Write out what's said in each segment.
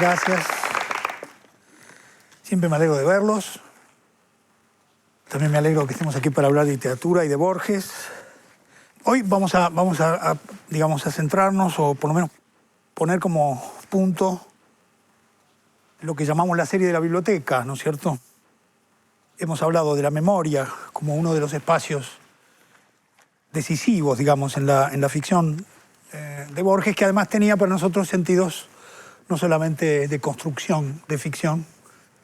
Gracias. Siempre me alegro de verlos. También me alegro que estemos aquí para hablar de literatura y de Borges. Hoy vamos a centrarnos, o por lo menos poner como punto lo que llamamos la serie de la biblioteca, ¿no es cierto? Hemos hablado de la memoria como uno de los espacios decisivos, digamos, en la ficción de Borges, que además tenía para nosotros sentidos no solamente de construcción, de ficción,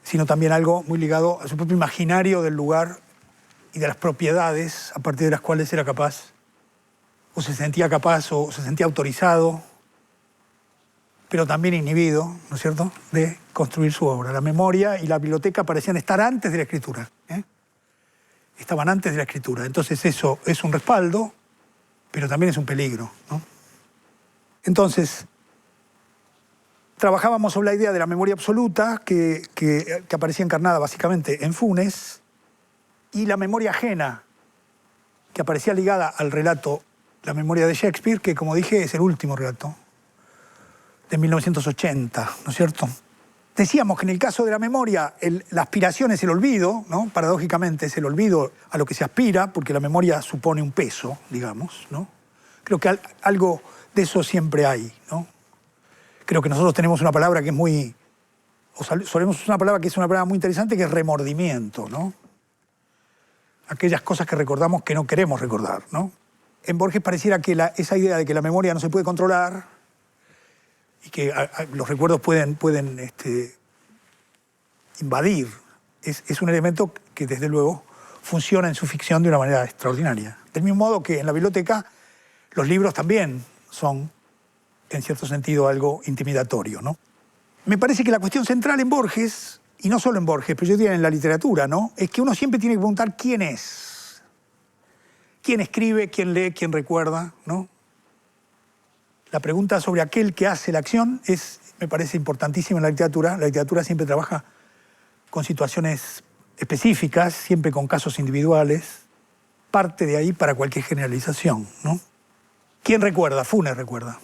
sino también algo muy ligado a su propio imaginario del lugar y de las propiedades a partir de las cuales era capaz, o se sentía capaz, o se sentía autorizado, pero también inhibido, ¿no es cierto?, de construir su obra. La memoria y la biblioteca parecían estar antes de la escritura, ¿eh? Estaban antes de la escritura. Entonces eso es un respaldo, pero también es un peligro, ¿no? Entonces, trabajábamos sobre la idea de la memoria absoluta, que aparecía encarnada básicamente en Funes, y la memoria ajena, que aparecía ligada al relato, la memoria de Shakespeare, que, como dije, es el último relato, de 1980, ¿no es cierto? Decíamos que en el caso de la memoria, la aspiración es el olvido, ¿no? Paradójicamente es el olvido a lo que se aspira, porque la memoria supone un peso, digamos, ¿no? Creo que algo de eso siempre hay, ¿no? Creo que nosotros tenemos una palabra que es muy... solemos usar una palabra que es una palabra muy interesante, que es remordimiento, ¿no? Aquellas cosas que recordamos que no queremos recordar, ¿no? En Borges pareciera que esa idea de que la memoria no se puede controlar y que los recuerdos pueden invadir, es un elemento que desde luego funciona en su ficción de una manera extraordinaria. Del mismo modo que en la biblioteca los libros también son, en cierto sentido, algo intimidatorio, ¿no? Me parece que la cuestión central en Borges, y no solo en Borges, pero yo diría en la literatura, ¿no?, es que uno siempre tiene que preguntar quién es. ¿Quién escribe, quién lee, quién recuerda, ¿no? La pregunta sobre aquel que hace la acción me parece importantísima en la literatura. La literatura siempre trabaja con situaciones específicas, siempre con casos individuales. Parte de ahí para cualquier generalización, ¿no? ¿Quién recuerda? Funes recuerda.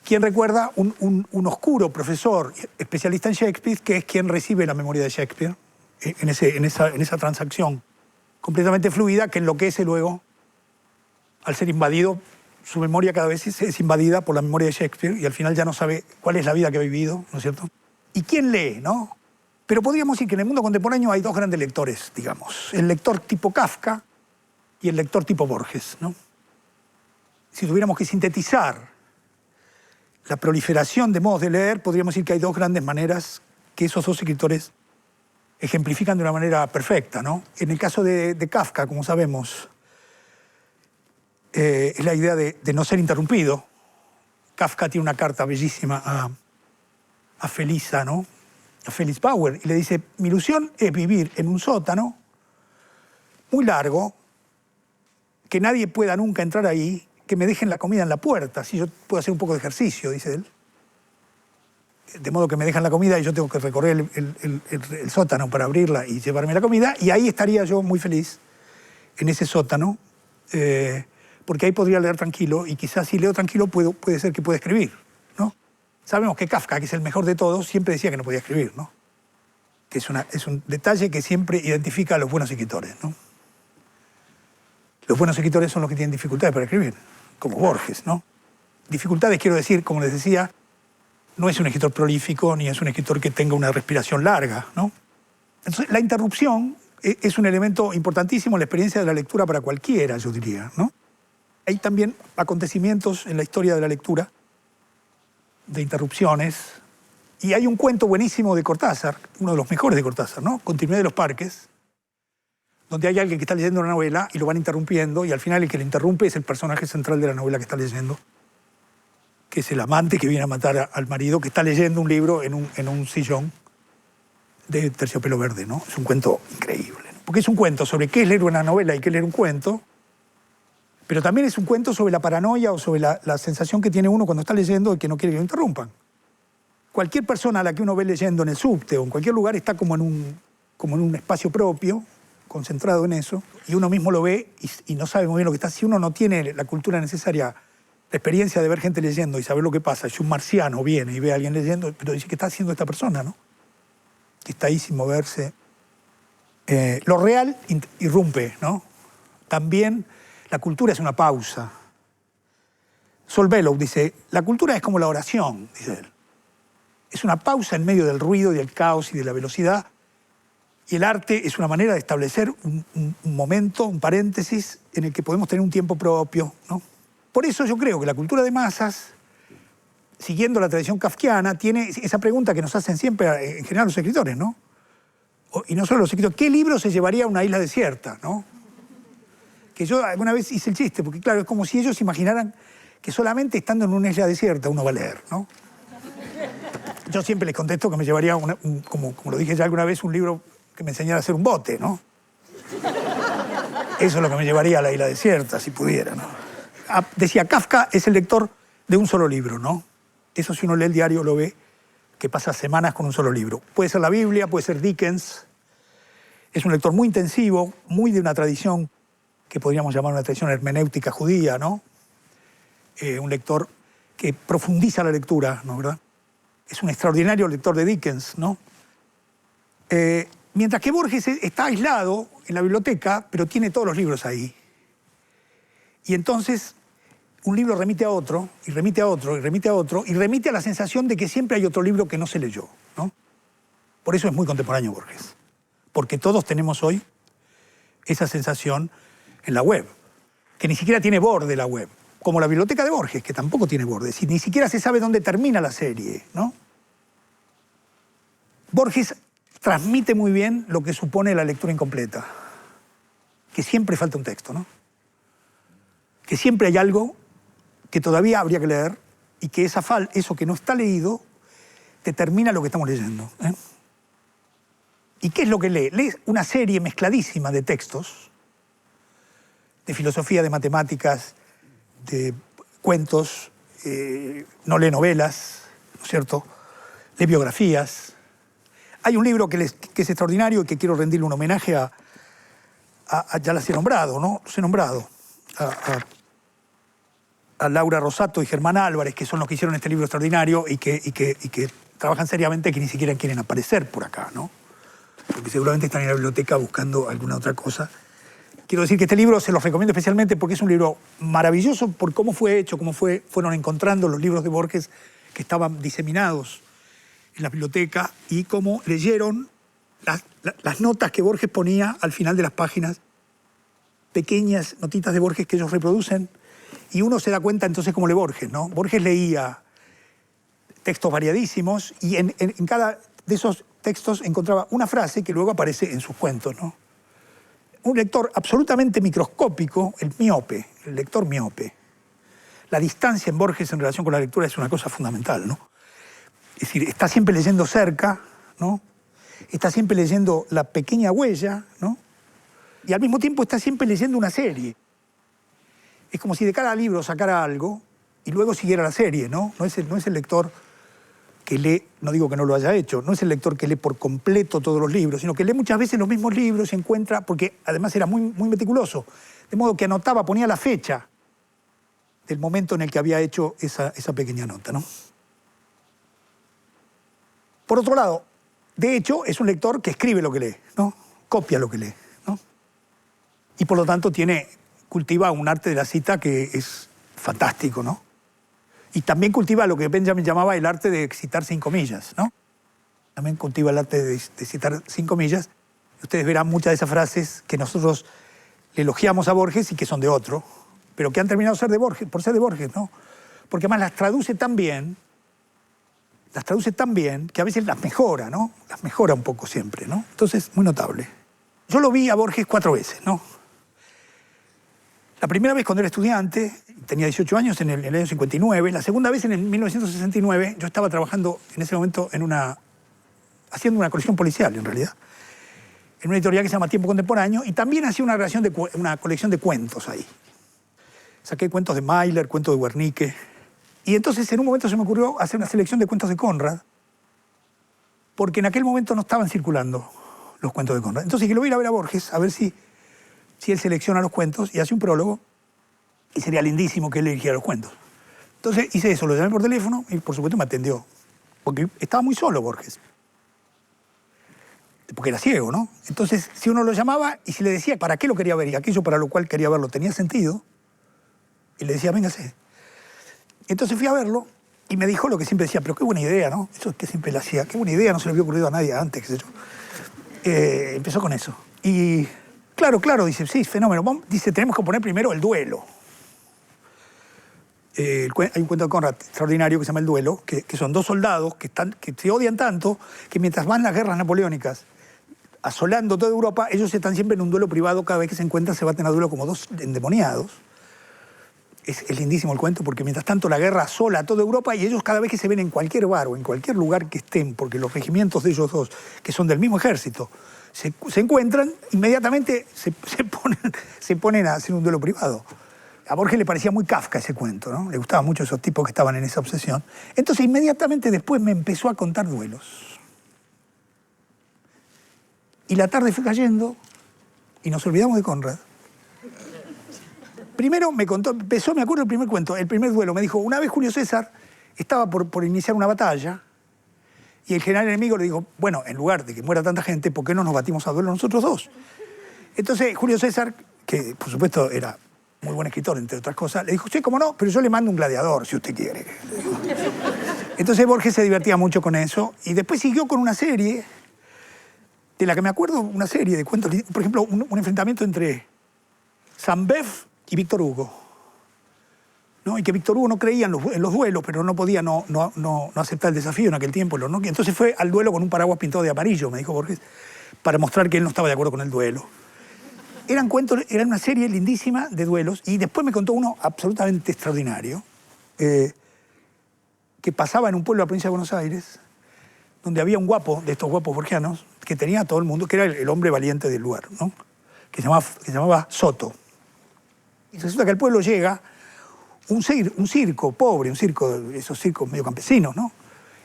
¿Quién recuerda? Un oscuro profesor especialista en Shakespeare, que es quien recibe la memoria de Shakespeare en esa transacción completamente fluida, que enloquece luego al ser invadido. Su memoria cada vez es invadida por la memoria de Shakespeare y al final ya no sabe cuál es la vida que ha vivido, ¿no es cierto? ¿Y quién lee, no? Pero podríamos decir que en el mundo contemporáneo hay dos grandes lectores, digamos. El lector tipo Kafka y el lector tipo Borges, ¿no? Si tuviéramos que sintetizar la proliferación de modos de leer, podríamos decir que hay dos grandes maneras que esos dos escritores ejemplifican de una manera perfecta, ¿no? En el caso de Kafka, como sabemos, es la idea de no ser interrumpido. Kafka tiene una carta bellísima a Felisa, ¿no?, a Félix Bauer, y le dice: mi ilusión es vivir en un sótano muy largo, que nadie pueda nunca entrar ahí, que me dejen la comida en la puerta, así yo puedo hacer un poco de ejercicio, dice él. De modo que me dejan la comida y yo tengo que recorrer el sótano para abrirla y llevarme la comida, y ahí estaría yo muy feliz, en ese sótano, porque ahí podría leer tranquilo, y quizás si leo tranquilo puede ser que pueda escribir, ¿no? Sabemos que Kafka, que es el mejor de todos, siempre decía que no podía escribir, ¿no? Que es un detalle que siempre identifica a los buenos escritores, ¿no? Los buenos escritores son los que tienen dificultades para escribir, como Borges, ¿no? Dificultades, quiero decir, como les decía, no es un escritor prolífico, ni es un escritor que tenga una respiración larga, ¿no? Entonces, la interrupción es un elemento importantísimo en la experiencia de la lectura para cualquiera, yo diría, ¿no? Hay también acontecimientos en la historia de la lectura, de interrupciones, y hay un cuento buenísimo de Cortázar, uno de los mejores de Cortázar, ¿no?, Continuidad de los parques, donde hay alguien que está leyendo una novela y lo van interrumpiendo, y al final el que le interrumpe es el personaje central de la novela que está leyendo, que es el amante que viene a matar al marido, que está leyendo un libro en un sillón de terciopelo verde, ¿no? Es un cuento increíble, ¿no? Porque es un cuento sobre qué es leer una novela y qué es leer un cuento, pero también es un cuento sobre la paranoia o sobre la sensación que tiene uno cuando está leyendo y que no quiere que lo interrumpan. Cualquier persona a la que uno ve leyendo en el subte o en cualquier lugar está como en un espacio propio, concentrado en eso, y uno mismo lo ve y no sabe muy bien lo que está. Si uno no tiene la cultura necesaria La experiencia de ver gente leyendo y saber lo que pasa. Si un marciano viene y ve a alguien leyendo, pero dice, ¿qué está haciendo esta persona, no? Que está ahí sin moverse. Lo real irrumpe, ¿no? También la cultura es una pausa. Saul Bellow dice, la cultura es como la oración, dice él. Es una pausa en medio del ruido y del caos y de la velocidad. Y el arte es una manera de establecer un momento, un paréntesis, en el que podemos tener un tiempo propio, ¿no? Por eso yo creo que la cultura de masas, siguiendo la tradición kafkiana, tiene esa pregunta que nos hacen siempre, en general, los escritores, ¿no? Y no solo los escritores, ¿qué libro se llevaría a una isla desierta, no? Que yo alguna vez hice el chiste, porque claro, es como si ellos imaginaran que solamente estando en una isla desierta uno va a leer, ¿no? Yo siempre les contesto que me llevaría, como lo dije ya alguna vez, un libro que me enseñara a hacer un bote, ¿no? Eso es lo que me llevaría a la isla desierta, si pudiera, ¿no? Decía, Kafka es el lector de un solo libro, ¿no? Eso si uno lee el diario lo ve, que pasa semanas con un solo libro. Puede ser la Biblia, puede ser Dickens. Es un lector muy intensivo, muy de una tradición que podríamos llamar una tradición hermenéutica judía, ¿no? Un lector que profundiza la lectura, ¿no? ¿Verdad? Es un extraordinario lector de Dickens, ¿no? Mientras que Borges está aislado en la biblioteca, pero tiene todos los libros ahí. Y entonces un libro remite a otro, y remite a otro, y remite a otro, y remite a la sensación de que siempre hay otro libro que no se leyó, ¿no? Por eso es muy contemporáneo Borges. Porque todos tenemos hoy esa sensación en la web, que ni siquiera tiene borde la web. Como la biblioteca de Borges, que tampoco tiene bordes, y ni siquiera se sabe dónde termina la serie, ¿no? Borges transmite muy bien lo que supone la lectura incompleta, que siempre falta un texto, ¿no? Que siempre hay algo que todavía habría que leer y que eso que no está leído determina lo que estamos leyendo, ¿eh? ¿Y qué es lo que lee? Lee una serie mezcladísima de textos, de filosofía, de matemáticas, de cuentos, no lee novelas, ¿no es cierto? Lee biografías. Hay un libro que es extraordinario y que quiero rendirle un homenaje ya las he nombrado, ¿no? Los he nombrado. A Laura Rosato y Germán Álvarez, que son los que hicieron este libro extraordinario y que trabajan seriamente, que ni siquiera quieren aparecer por acá, ¿no? Porque seguramente están en la biblioteca buscando alguna otra cosa. Quiero decir que este libro se los recomiendo especialmente porque es un libro maravilloso por cómo fue hecho, fueron encontrando los libros de Borges que estaban diseminados en la biblioteca y cómo leyeron las notas que Borges ponía al final de las páginas, pequeñas notitas de Borges que ellos reproducen, y uno se da cuenta entonces cómo lee Borges, ¿no? Borges leía textos variadísimos y en cada de esos textos encontraba una frase que luego aparece en sus cuentos, ¿no? Un lector absolutamente microscópico, el lector miope. La distancia en Borges en relación con la lectura es una cosa fundamental, ¿no? Es decir, está siempre leyendo cerca, ¿no? Está siempre leyendo la pequeña huella, ¿no? Y al mismo tiempo está siempre leyendo una serie. Es como si de cada libro sacara algo y luego siguiera la serie, ¿no? No es el lector que lee, no digo que no lo haya hecho, no es el lector que lee por completo todos los libros, sino que lee muchas veces los mismos libros y encuentra, porque además era muy, muy meticuloso, de modo que anotaba, ponía la fecha del momento en el que había hecho esa pequeña nota, ¿no? Por otro lado, de hecho, es un lector que escribe lo que lee, ¿no? Copia lo que lee, ¿no? Y por lo tanto cultiva un arte de la cita que es fantástico, ¿no? Y también cultiva lo que Benjamin llamaba el arte de citar sin comillas, ¿no? También cultiva el arte de citar sin comillas. Ustedes verán muchas de esas frases que nosotros le elogiamos a Borges y que son de otro, pero que han terminado por ser de Borges, ¿no? Porque además las traduce tan bien que a veces las mejora, ¿no? Las mejora un poco siempre, ¿no? Entonces, muy notable. Yo lo vi a Borges 4 veces, ¿no? La primera vez cuando era estudiante, tenía 18 años, en el año 59. La segunda vez en el 1969, yo estaba trabajando en ese momento haciendo una colección policial, en realidad, en una editorial que se llama Tiempo Contemporáneo, y también hacía una colección de cuentos ahí. Saqué cuentos de Mailer, cuentos de Wernicke, y entonces en un momento se me ocurrió hacer una selección de cuentos de Conrad, porque en aquel momento no estaban circulando los cuentos de Conrad. Entonces que lo voy a ir a ver a Borges, a ver si él selecciona los cuentos y hace un prólogo, y sería lindísimo que él eligiera los cuentos. Entonces hice eso, lo llamé por teléfono y por supuesto me atendió. Porque estaba muy solo Borges. Porque era ciego, ¿no? Entonces, si uno lo llamaba y si le decía para qué lo quería ver y aquello para lo cual quería verlo tenía sentido, y le decía, véngase. Entonces fui a verlo y me dijo lo que siempre decía, pero qué buena idea, ¿no? Eso es que siempre le hacía, qué buena idea, no se le había ocurrido a nadie antes, qué sé yo. Empezó con eso. Y claro, dice, sí, fenómeno. Dice, tenemos que poner primero el duelo. Hay un cuento de Conrad extraordinario que se llama El duelo, que son dos soldados que se odian tanto que mientras van las guerras napoleónicas asolando toda Europa, ellos están siempre en un duelo privado, cada vez que se encuentran se baten a duelo como dos endemoniados. Es lindísimo el cuento porque mientras tanto la guerra asola a toda Europa y ellos cada vez que se ven en cualquier bar o en cualquier lugar que estén, porque los regimientos de ellos dos, que son del mismo ejército, se encuentran, inmediatamente se ponen a hacer un duelo privado. A Borges le parecía muy Kafka ese cuento, ¿no? Le gustaban mucho esos tipos que estaban en esa obsesión. Entonces inmediatamente después me empezó a contar duelos. Y la tarde fue cayendo y nos olvidamos de Conrad. Primero me contó, me acuerdo el primer cuento, el primer duelo. Me dijo, una vez Julio César estaba por iniciar una batalla y el general enemigo le dijo, bueno, en lugar de que muera tanta gente, ¿por qué no nos batimos a duelo nosotros dos? Entonces Julio César, que por supuesto era muy buen escritor, entre otras cosas, le dijo, sí, cómo no, pero yo le mando un gladiador, si usted quiere. Entonces Borges se divertía mucho con eso y después siguió con una serie de la que me acuerdo, una serie de cuentos, por ejemplo, un enfrentamiento entre Saint-Beuve y Víctor Hugo, ¿no? Y que Víctor Hugo no creía en los duelos, pero no podía no aceptar el desafío en aquel tiempo. ¿No? Entonces fue al duelo con un paraguas pintado de amarillo, me dijo Borges, para mostrar que él no estaba de acuerdo con el duelo. Eran cuentos, era una serie lindísima de duelos, y después me contó uno absolutamente extraordinario, que pasaba en un pueblo de la provincia de Buenos Aires, donde había un guapo, de estos guapos borgianos, que tenía a todo el mundo, que era el hombre valiente del lugar, ¿no? que se llamaba Soto. Y resulta que al pueblo llega un circo pobre, esos circos medio campesinos, ¿no?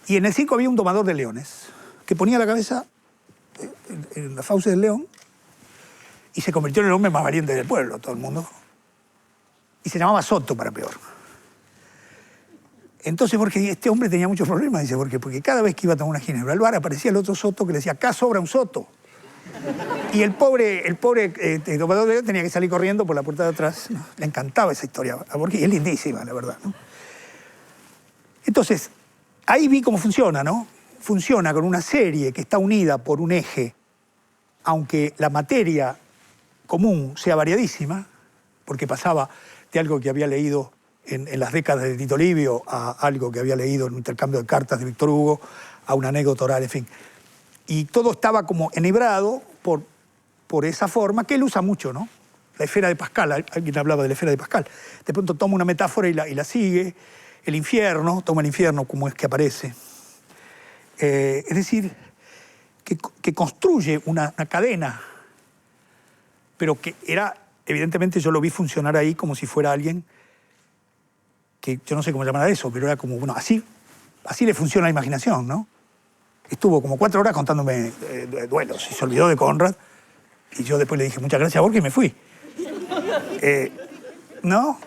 Y en el circo había un domador de leones, que ponía la cabeza en la fauce del león y se convirtió en el hombre más valiente del pueblo, todo el mundo. Y se llamaba Soto, para peor. Entonces, porque este hombre tenía muchos problemas, dice, porque cada vez que iba a tomar una ginebra al bar aparecía el otro Soto que le decía, acá sobra un Soto. Y el pobre domador de león tenía que salir corriendo por la puerta de atrás, ¿no? Le encantaba esa historia a Borges, y es lindísima, la verdad, ¿no? Entonces, ahí vi cómo funciona, ¿no? Funciona con una serie que está unida por un eje, aunque la materia común sea variadísima, porque pasaba de algo que había leído en las décadas de Tito Livio a algo que había leído en un intercambio de cartas de Víctor Hugo, a una anécdota oral, en fin. Y todo estaba como enhebrado por esa forma que él usa mucho, ¿no? La esfera de Pascal, alguien hablaba de la esfera de Pascal. De pronto toma una metáfora y la sigue. El infierno, toma el infierno como es que aparece. Es decir, que construye una cadena, pero que era, evidentemente yo lo vi funcionar ahí como si fuera alguien que yo no sé cómo llamar a eso, pero era como, bueno, así le funciona la imaginación, ¿no? Estuvo como 4 horas contándome duelos y se olvidó de Conrad. Y yo después le dije, muchas gracias, Borges, y me fui. ¿No?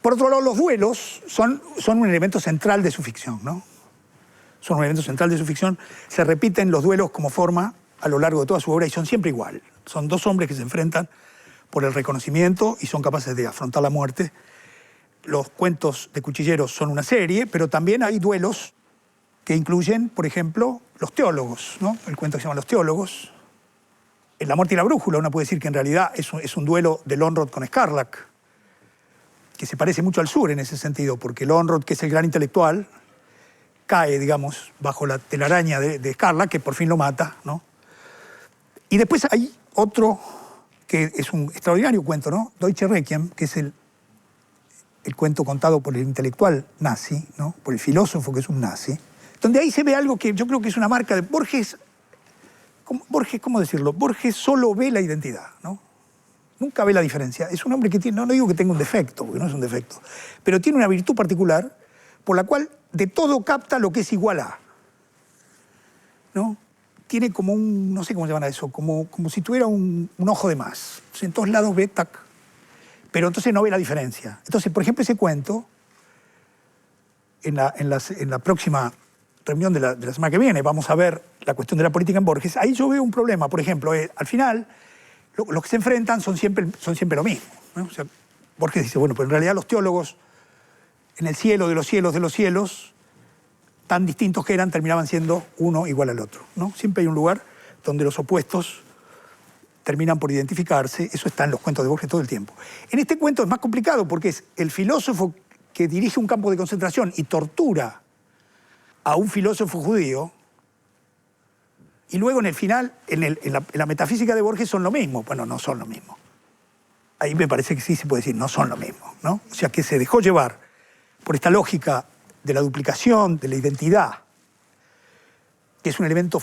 Por otro lado, los duelos son un elemento central de su ficción, ¿no? Son un elemento central de su ficción. Se repiten los duelos como forma a lo largo de toda su obra y son siempre igual. Son dos hombres que se enfrentan por el reconocimiento y son capaces de afrontar la muerte. Los cuentos de cuchilleros son una serie, pero también hay duelos que incluyen, por ejemplo, los teólogos, ¿no? El cuento que se llama Los teólogos. En La muerte y la brújula uno puede decir que en realidad es un duelo de Lönnrot con Scarlac, que se parece mucho al sur en ese sentido, porque Lönnrot, que es el gran intelectual, cae, digamos, bajo la telaraña de Scarlac, que por fin lo mata, ¿no? Y después hay otro que es un extraordinario cuento, ¿no? Deutsche Requiem, que es el cuento contado por el intelectual nazi, ¿no? Por el filósofo que es un nazi, donde ahí se ve algo que yo creo que es una marca de Borges. ¿Cómo decirlo? Borges solo ve la identidad, ¿no? Nunca ve la diferencia. Es un hombre que tiene, no digo que tenga un defecto, porque no es un defecto, pero tiene una virtud particular por la cual de todo capta lo que es igual a, ¿no? Tiene como un, no sé cómo se llama eso, como si tuviera un ojo de más. Entonces, en todos lados ve, tac, pero entonces no ve la diferencia. Entonces, por ejemplo, ese cuento en la próxima reunión de la semana que viene, vamos a ver la cuestión de la política en Borges, ahí yo veo un problema. Por ejemplo, al final, los que se enfrentan son siempre lo mismo, ¿no? O sea, Borges dice, bueno, pero en realidad los teólogos, en el cielo de los cielos, tan distintos que eran, terminaban siendo uno igual al otro, ¿no? Siempre hay un lugar donde los opuestos terminan por identificarse. Eso está en los cuentos de Borges todo el tiempo. En este cuento es más complicado porque es el filósofo que dirige un campo de concentración y tortura a un filósofo judío, y luego en el final, en la metafísica de Borges son lo mismo. Bueno, no son lo mismo. Ahí me parece que sí se puede decir, no son lo mismo, ¿no? O sea, que se dejó llevar por esta lógica de la duplicación, de la identidad, que es un elemento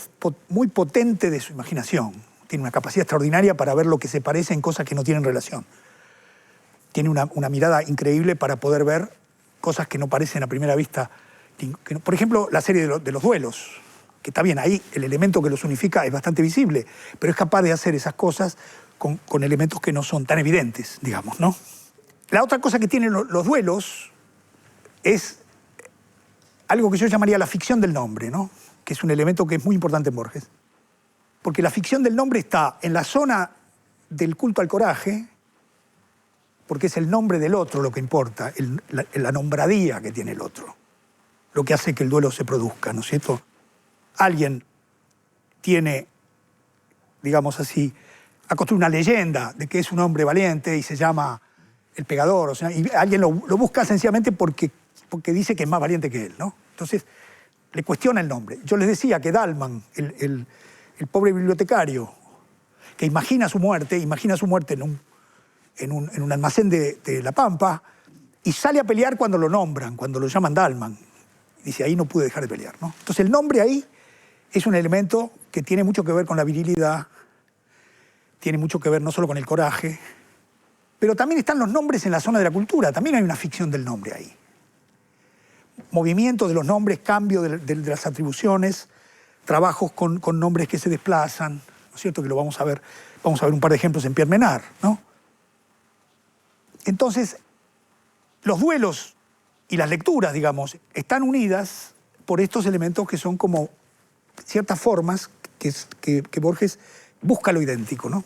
muy potente de su imaginación. Tiene una capacidad extraordinaria para ver lo que se parece en cosas que no tienen relación. Tiene una mirada increíble para poder ver cosas que no parecen a primera vista. Por ejemplo, la serie de los duelos, que está bien, ahí el elemento que los unifica es bastante visible, pero es capaz de hacer esas cosas con elementos que no son tan evidentes, digamos, ¿no? La otra cosa que tienen los duelos es algo que yo llamaría la ficción del nombre, ¿no? Que es un elemento que es muy importante en Borges. Porque la ficción del nombre está en la zona del culto al coraje, porque es el nombre del otro lo que importa, la nombradía que tiene el otro, lo que hace que el duelo se produzca, ¿no es cierto? Alguien tiene, digamos así, ha construido una leyenda de que es un hombre valiente y se llama el pegador, o sea, y alguien lo busca sencillamente porque dice que es más valiente que él, ¿no? Entonces, le cuestiona el nombre. Yo les decía que Dalman, el pobre bibliotecario, que imagina su muerte en un almacén de La Pampa, y sale a pelear cuando lo nombran, cuando lo llaman Dalman. Dice, ahí no pude dejar de pelear, ¿no? Entonces el nombre ahí es un elemento que tiene mucho que ver con la virilidad, tiene mucho que ver no solo con el coraje, pero también están los nombres en la zona de la cultura, también hay una ficción del nombre ahí. Movimiento de los nombres, cambio de las atribuciones, trabajos con nombres que se desplazan, ¿no es cierto? Que lo vamos a ver un par de ejemplos en Pierre Menard, ¿no? Entonces, los duelos y las lecturas, digamos, están unidas por estos elementos que son como ciertas formas que Borges busca lo idéntico, ¿no?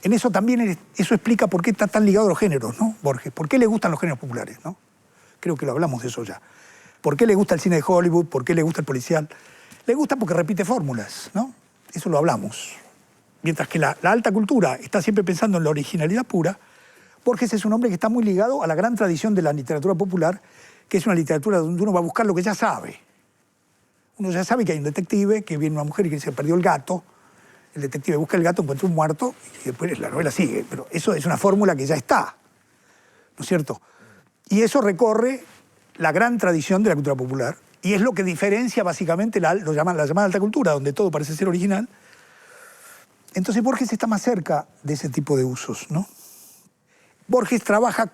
En eso también, eso explica por qué está tan ligado a los géneros, ¿no? Borges, ¿por qué le gustan los géneros populares, ¿no? Creo que lo hablamos de eso ya. ¿Por qué le gusta el cine de Hollywood? ¿Por qué le gusta el policial? Le gusta porque repite fórmulas, ¿no? Eso lo hablamos. Mientras que la alta cultura está siempre pensando en la originalidad pura, Borges es un hombre que está muy ligado a la gran tradición de la literatura popular, que es una literatura donde uno va a buscar lo que ya sabe. Uno ya sabe que hay un detective, que viene una mujer y que se perdió el gato, el detective busca el gato, encuentra un muerto, y después la novela sigue. Pero eso es una fórmula que ya está, ¿no es cierto? Y eso recorre la gran tradición de la cultura popular, y es lo que diferencia básicamente la llamada alta cultura, donde todo parece ser original. Entonces Borges está más cerca de ese tipo de usos, ¿no? Borges trabaja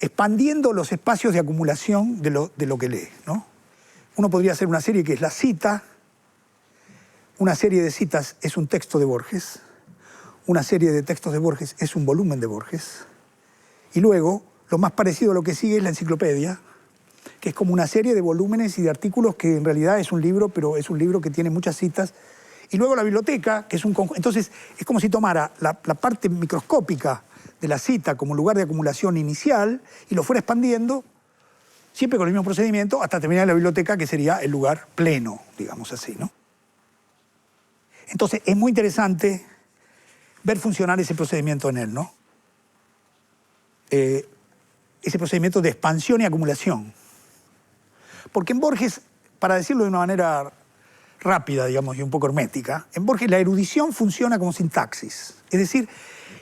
expandiendo los espacios de acumulación de lo que lee, ¿no? Uno podría hacer una serie que es la cita. Una serie de citas es un texto de Borges. Una serie de textos de Borges es un volumen de Borges. Y luego, lo más parecido a lo que sigue es la enciclopedia, que es como una serie de volúmenes y de artículos que en realidad es un libro, pero es un libro que tiene muchas citas. Y luego la biblioteca, que es un conjunto. Entonces, es como si tomara la parte microscópica de la cita como lugar de acumulación inicial y lo fuera expandiendo, siempre con el mismo procedimiento, hasta terminar en la biblioteca, que sería el lugar pleno, digamos así, ¿no? Entonces, es muy interesante ver funcionar ese procedimiento en él, ¿no? Ese procedimiento de expansión y acumulación. Porque en Borges, para decirlo de una manera rápida, digamos, y un poco hermética, en Borges la erudición funciona como sintaxis. Es decir,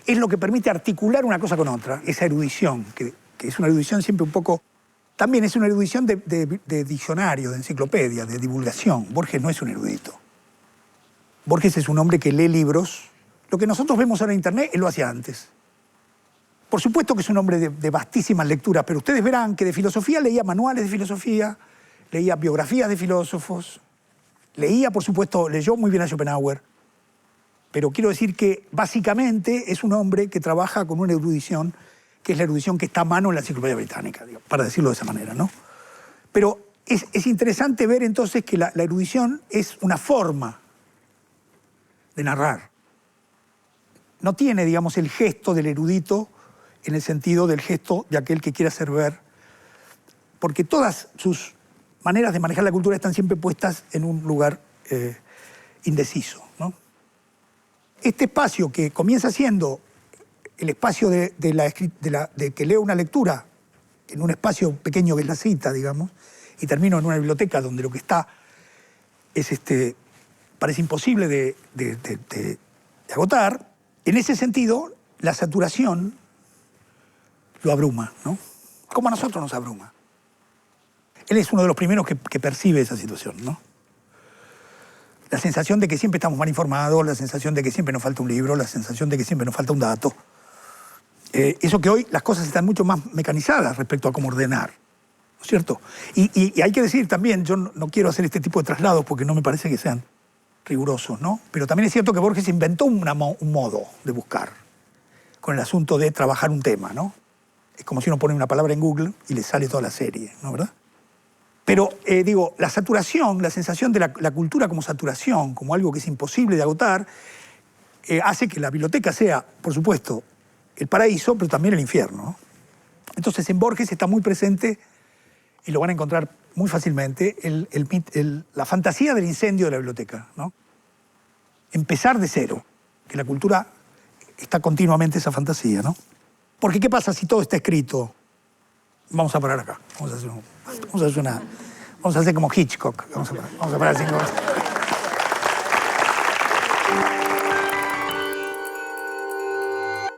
es lo que permite articular una cosa con otra, esa erudición, que es una erudición siempre un poco... También es una erudición de diccionario, de enciclopedia, de divulgación. Borges no es un erudito. Borges es un hombre que lee libros. Lo que nosotros vemos ahora en Internet, él lo hacía antes. Por supuesto que es un hombre de vastísimas lecturas, pero ustedes verán que de filosofía leía manuales de filosofía, leía biografías de filósofos, por supuesto, leyó muy bien a Schopenhauer, pero quiero decir que básicamente es un hombre que trabaja con una erudición, que es la erudición que está a mano en la Enciclopedia Británica, para decirlo de esa manera, ¿no? Pero Es interesante ver entonces que la erudición es una forma de narrar. No tiene, digamos, el gesto del erudito en el sentido del gesto de aquel que quiere hacer ver, porque todas sus maneras de manejar la cultura están siempre puestas en un lugar indeciso, ¿no? Este espacio que comienza siendo el espacio de que leo una lectura en un espacio pequeño que es la cita, digamos, y termino en una biblioteca donde lo que está es parece imposible de agotar. En ese sentido, la saturación lo abruma, ¿no? Como a nosotros nos abruma. Él es uno de los primeros que percibe esa situación, ¿no? La sensación de que siempre estamos mal informados, la sensación de que siempre nos falta un libro, la sensación de que siempre nos falta un dato. Eso que hoy las cosas están mucho más mecanizadas respecto a cómo ordenar, ¿no es cierto? Y hay que decir también, yo no quiero hacer este tipo de traslados porque no me parece que sean rigurosos, ¿no? Pero también es cierto que Borges inventó un modo de buscar con el asunto de trabajar un tema, ¿no? Es como si uno pone una palabra en Google y le sale toda la serie, ¿no? ¿Verdad? Pero, digo, la saturación, la sensación de la cultura como saturación, como algo que es imposible de agotar, hace que la biblioteca sea, por supuesto, el paraíso, pero también el infierno, ¿no? Entonces, en Borges está muy presente, y lo van a encontrar muy fácilmente, la fantasía del incendio de la biblioteca, ¿no? Empezar de cero, que la cultura está continuamente esa fantasía, ¿no? Porque ¿qué pasa si todo está escrito? Vamos a parar acá, vamos a hacer como Hitchcock, vamos a parar 5 veces.